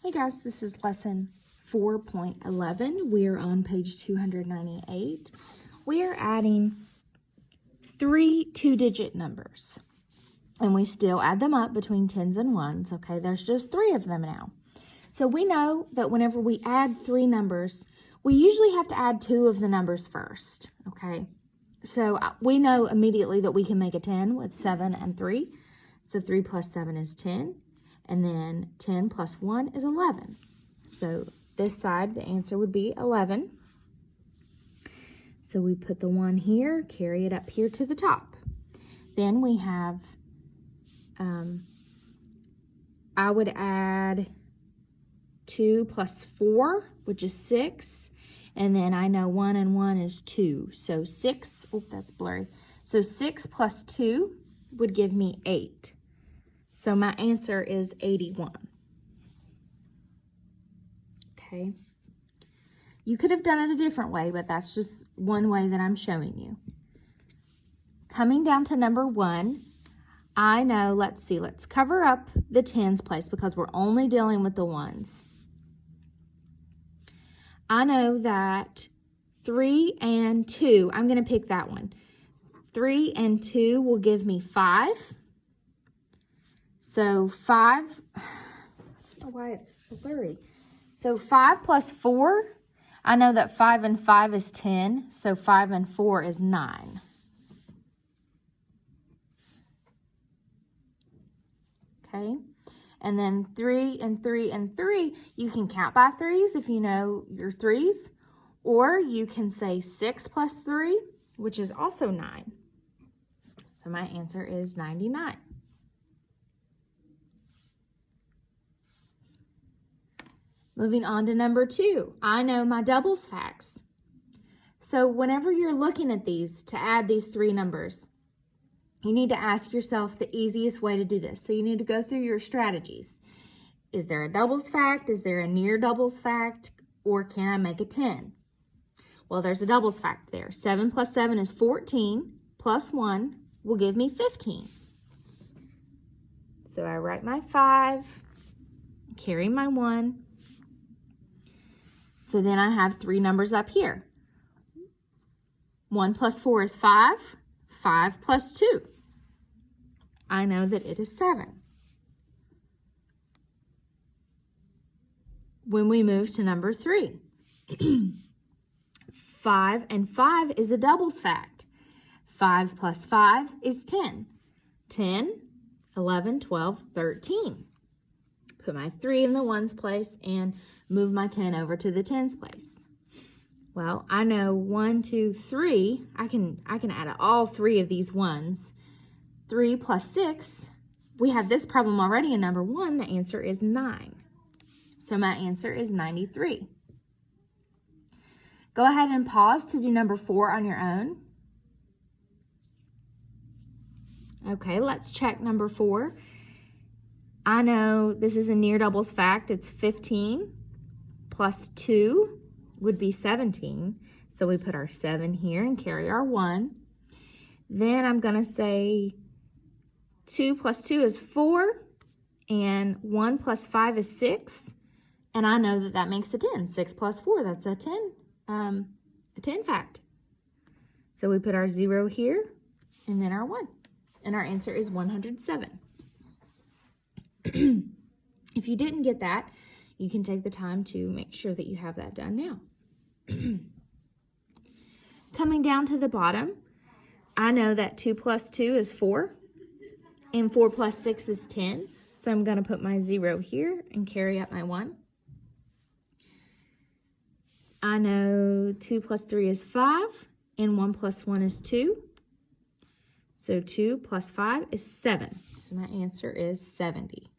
Hey guys, this is lesson 4.11. We are on page 298. We are adding 3 two-digit numbers. And we still add them up between tens and ones. Okay, there's just 3 of them now. So we know that whenever we add 3 numbers, we usually have to add 2 of the numbers first. Okay, so we know immediately that we can make a 10 with 7 and 3. So 3 plus 7 is 10. And then 10 plus 1 is 11. So this side, the answer would be 11. So we put the 1 here, carry it up here to the top. Then we have, I would add 2 plus 4, which is 6. And then I know 1 and 1 is 2. So 6, oh, that's blurry. So 6 plus 2 would give me 8. So my answer is 81. Okay. You could have done it a different way, but that's just one way that I'm showing you. Coming down to number 1, I know, let's cover up the tens place because we're only dealing with the ones. I know that 3 and 2, I'm going to pick that one. 3 and 2 will give me 5. So 5, I don't know why it's blurry. So 5 plus 4, I know that 5 and 5 is 10, so 5 and 4 is 9. Okay, and then 3 and 3 and 3, you can count by threes if you know your threes, or you can say 6 plus 3, which is also 9. So my answer is 99. Moving on to number 2, I know my doubles facts. So whenever you're looking at these to add these 3 numbers, you need to ask yourself the easiest way to do this. So you need to go through your strategies. Is there a doubles fact? Is there a near doubles fact? Or can I make a 10? Well, there's a doubles fact there. 7 plus 7 is 14, plus 1 will give me 15. So I write my 5, carry my 1. So then I have 3 numbers up here. 1 plus 4 is 5. 5 plus 2. I know that it is 7. When we move to number 3, 5 and 5 is a doubles fact. 5 plus 5 is 10. 10, 11, 12, 13. Put my 3 in the ones place and move my 10 over to the tens place. Well, I know 1, 2, 3. I can add all 3 of these ones. 3 plus 6. We had this problem already in number 1. The answer is 9. So my answer is 93. Go ahead and pause to do number 4 on your own. Okay, let's check number 4. I know this is a near doubles fact. It's 15 plus 2 would be 17. So we put our 7 here and carry our 1. Then I'm going to say 2 plus 2 is 4. And 1 plus 5 is 6. And I know that that makes a 10. 6 plus 4, that's a 10. A 10 fact. So we put our 0 here and then our 1. And our answer is 107. If you didn't get that, you can take the time to make sure that you have that done now. Coming down to the bottom, I know that 2 plus 2 is 4, and 4 plus 6 is 10. So I'm going to put my 0 here and carry up my 1. I know 2 plus 3 is 5, and 1 plus 1 is 2. So 2 plus 5 is 7. So my answer is 70.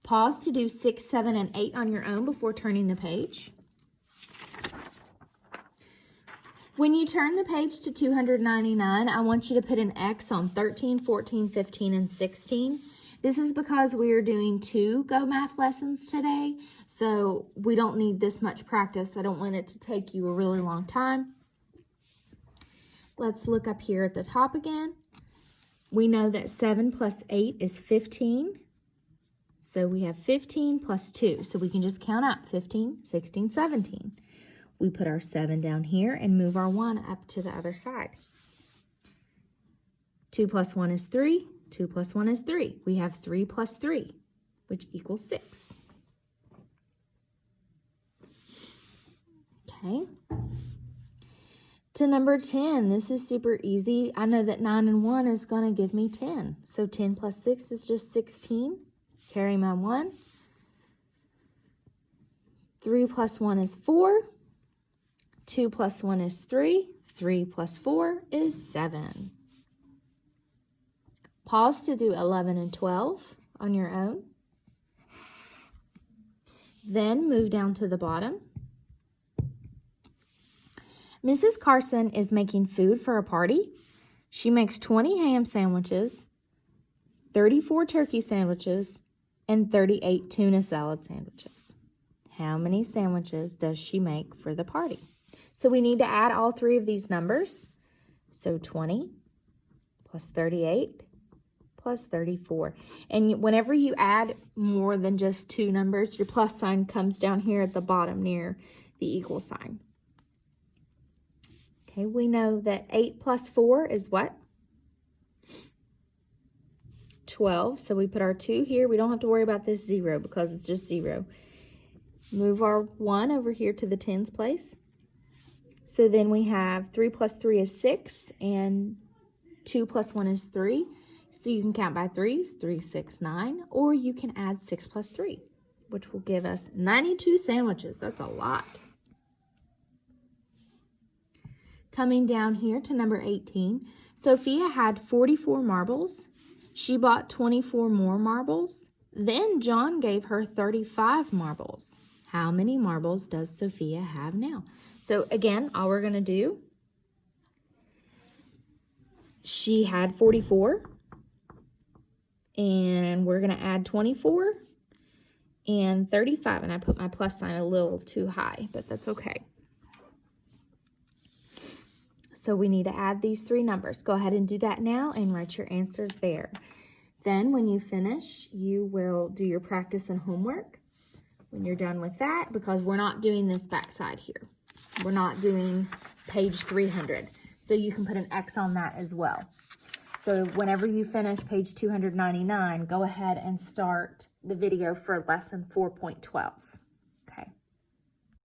Pause to do 6, 7, and 8 on your own before turning the page. When you turn the page to 299, I want you to put an X on 13, 14, 15, and 16. This is because we are doing 2 Go Math lessons today, so we don't need this much practice. I don't want it to take you a really long time. Let's look up here at the top again. We know that 7 plus 8 is 15. So we have 15 plus 2. So we can just count up 15, 16, 17. We put our 7 down here and move our 1 up to the other side. 2 plus 1 is 3. 2 plus 1 is 3. We have 3 plus 3, which equals 6. Okay. To number 10, this is super easy. I know that 9 and 1 is going to give me 10. So 10 plus 6 is just 16. Carry my 1. 3 plus 1 is 4. 2 plus 1 is 3. 3 plus 4 is 7. Pause to do 11 and 12 on your own. Then move down to the bottom. Mrs. Carson is making food for a party. She makes 20 ham sandwiches, 34 turkey sandwiches, and 38 tuna salad sandwiches. How many sandwiches does she make for the party? So we need to add all 3 of these numbers. So 20 plus 38 plus 34. And whenever you add more than just 2 numbers, your plus sign comes down here at the bottom near the equal sign. Okay, we know that 8 plus 4 is what? 12. So we put our 2 here. We don't have to worry about this 0 because it's just 0. Move our 1 over here to the tens place. So then we have 3 plus 3 is 6, and 2 plus 1 is 3. So you can count by 3s, 3, 6, 9, or you can add 6 plus 3, which will give us 92 sandwiches. That's a lot. Coming down here to number 18, Sophia had 44 marbles. She bought 24 more marbles. Then John gave her 35 marbles. How many marbles does Sophia have now? So again, all we're going to do, she had 44, and we're going to add 24 and 35, and I put my plus sign a little too high, but that's okay. So we need to add these 3 numbers. Go ahead and do that now and write your answers there. Then when you finish, you will do your practice and homework when you're done with that, because we're not doing this backside here. We're not doing page 300. So you can put an X on that as well. So whenever you finish page 299, go ahead and start the video for lesson 4.12.